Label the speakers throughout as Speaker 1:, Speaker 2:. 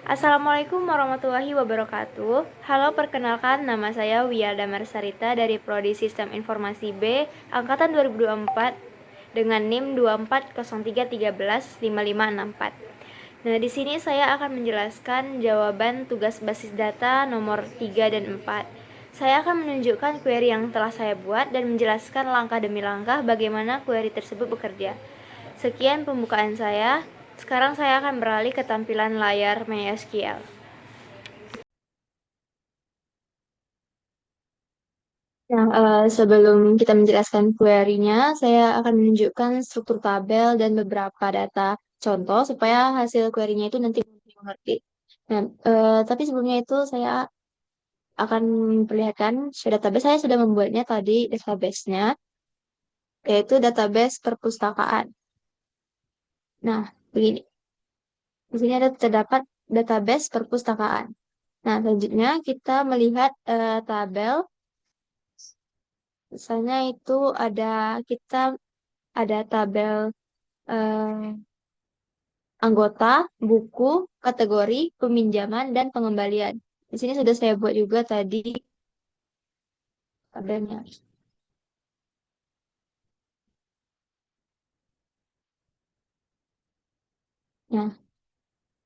Speaker 1: Assalamualaikum warahmatullahi wabarakatuh. Halo, perkenalkan nama saya Wia Damarsarita dari Prodi Sistem Informasi B angkatan 2024 dengan NIM 24033115564. Nah, di sini saya akan menjelaskan jawaban tugas basis data nomor 3 dan 4. Saya akan menunjukkan query yang telah saya buat dan menjelaskan langkah demi langkah bagaimana query tersebut bekerja. Sekian pembukaan saya. Sekarang saya akan beralih ke tampilan layar MySQL. Nah, sebelum kita menjelaskan query-nya, saya akan menunjukkan struktur tabel dan beberapa data contoh supaya hasil query-nya itu nanti mengerti. Nah, tapi sebelumnya itu saya akan memperlihatkan database. Saya sudah membuatnya tadi database-nya, yaitu database perpustakaan. Nah, begini. Di sini ada terdapat database perpustakaan. Nah, selanjutnya kita melihat tabel. Misalnya itu ada kita ada tabel eh, anggota, buku, kategori, peminjaman, dan pengembalian. Di sini sudah saya buat juga tadi tabelnya. Nah,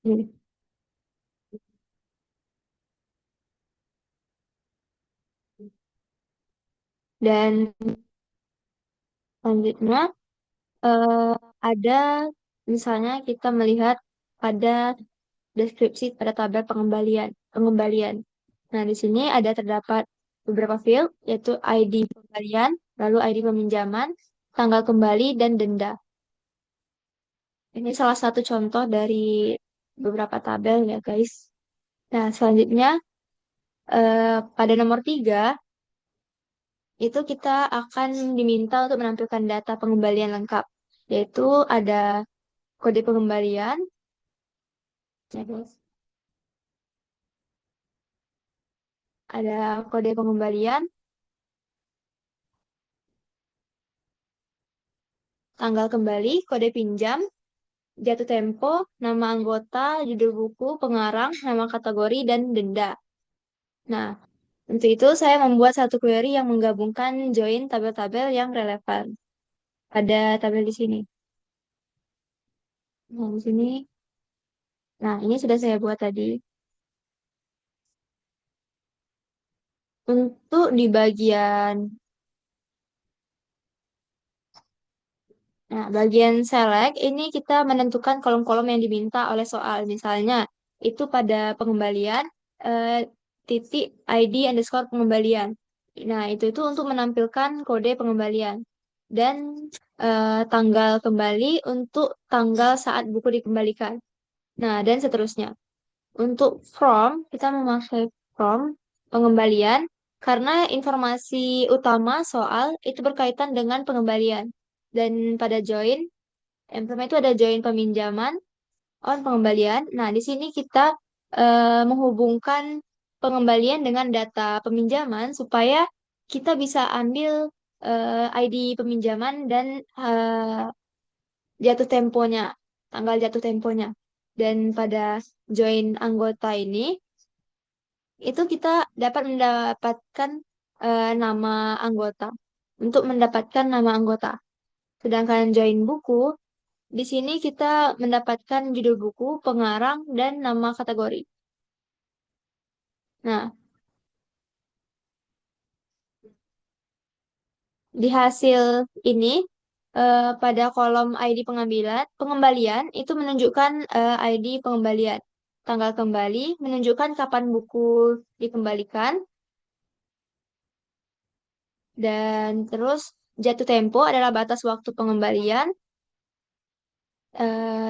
Speaker 1: ini. Dan selanjutnya eh, ada misalnya kita melihat pada deskripsi pada tabel pengembalian. Pengembalian. Nah, di sini ada terdapat beberapa field, yaitu ID pengembalian, lalu ID peminjaman, tanggal kembali, dan denda. Ini salah satu contoh dari beberapa tabel ya, guys. Nah, selanjutnya pada nomor 3 itu kita akan diminta untuk menampilkan data pengembalian lengkap, yaitu ada kode pengembalian, ya, guys. Ada kode pengembalian, tanggal kembali, kode pinjam, jatuh tempo, nama anggota, judul buku, pengarang, nama kategori, dan denda. Nah, untuk itu saya membuat satu query yang menggabungkan join tabel-tabel yang relevan pada tabel di sini. Nah, di sini, nah ini sudah saya buat tadi. Untuk di bagian, nah bagian select ini kita menentukan kolom-kolom yang diminta oleh soal. Misalnya itu pada pengembalian titik ID underscore pengembalian. Nah itu untuk menampilkan kode pengembalian dan tanggal kembali untuk tanggal saat buku dikembalikan. Nah dan seterusnya. Untuk from, kita memakai from pengembalian karena informasi utama soal itu berkaitan dengan pengembalian. Dan pada join, yang pertama itu ada join peminjaman, on pengembalian. Nah, di sini kita menghubungkan pengembalian dengan data peminjaman supaya kita bisa ambil ID peminjaman dan jatuh temponya, tanggal jatuh temponya. Dan pada join anggota ini, itu kita dapat mendapatkan nama anggota. Untuk mendapatkan nama anggota. Sedangkan join buku, di sini kita mendapatkan judul buku, pengarang, dan nama kategori. Nah, di hasil ini, pada kolom ID pengembalian itu menunjukkan ID pengembalian. Tanggal kembali menunjukkan kapan buku dikembalikan, dan terus jatuh tempo adalah batas waktu pengembalian,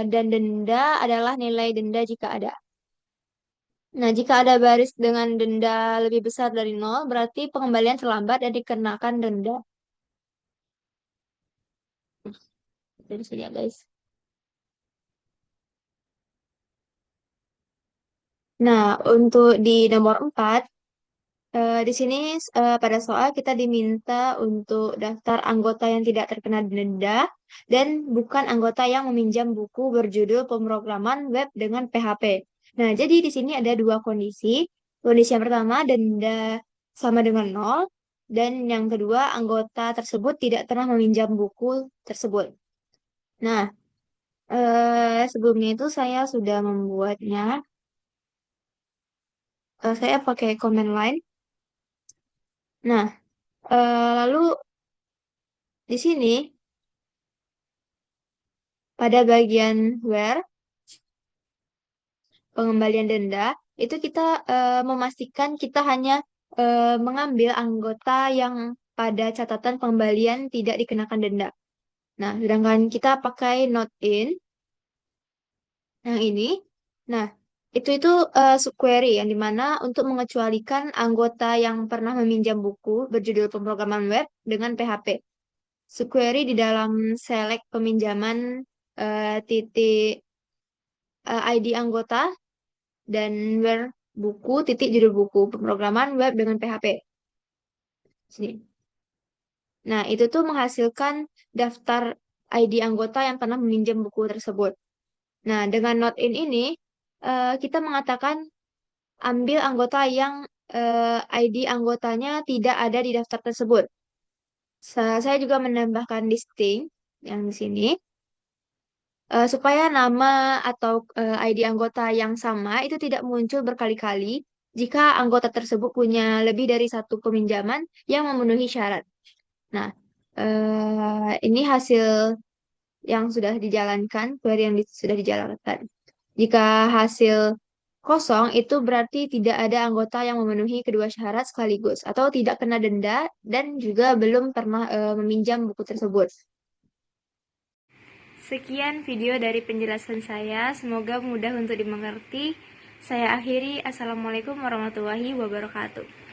Speaker 1: dan denda adalah nilai denda jika ada. Nah, jika ada baris dengan denda lebih besar dari nol, berarti pengembalian terlambat dan dikenakan denda. Dari sini ya, guys. Nah, untuk di nomor 4 Di sini pada soal kita diminta untuk daftar anggota yang tidak terkena denda dan bukan anggota yang meminjam buku berjudul pemrograman web dengan PHP. Nah, jadi di sini ada dua kondisi. Kondisi yang pertama, denda sama dengan nol. Dan yang kedua, anggota tersebut tidak pernah meminjam buku tersebut. Nah, sebelumnya itu saya sudah membuatnya. Saya pakai command line. Nah, lalu di sini pada bagian where pengembalian denda itu kita memastikan kita hanya mengambil anggota yang pada catatan pengembalian tidak dikenakan denda. Nah, sedangkan kita pakai not in yang ini. Nah, itu subquery yang dimana untuk mengecualikan anggota yang pernah meminjam buku berjudul pemrograman web dengan PHP. Subquery di dalam select peminjaman titik ID anggota dan where buku titik judul buku pemrograman web dengan PHP. Sini. Nah, itu tuh menghasilkan daftar ID anggota yang pernah meminjam buku tersebut. Nah, dengan not in ini kita mengatakan ambil anggota yang ID anggotanya tidak ada di daftar tersebut. Saya juga menambahkan listing yang di sini supaya nama atau ID anggota yang sama itu tidak muncul berkali-kali jika anggota tersebut punya lebih dari satu peminjaman yang memenuhi syarat. Nah, ini hasil yang sudah dijalankan, query yang sudah dijalankan. Jika hasil kosong, itu berarti tidak ada anggota yang memenuhi kedua syarat sekaligus, atau tidak kena denda dan juga belum pernah meminjam buku tersebut. Sekian video dari penjelasan saya, semoga mudah untuk dimengerti. Saya akhiri, Assalamualaikum warahmatullahi wabarakatuh.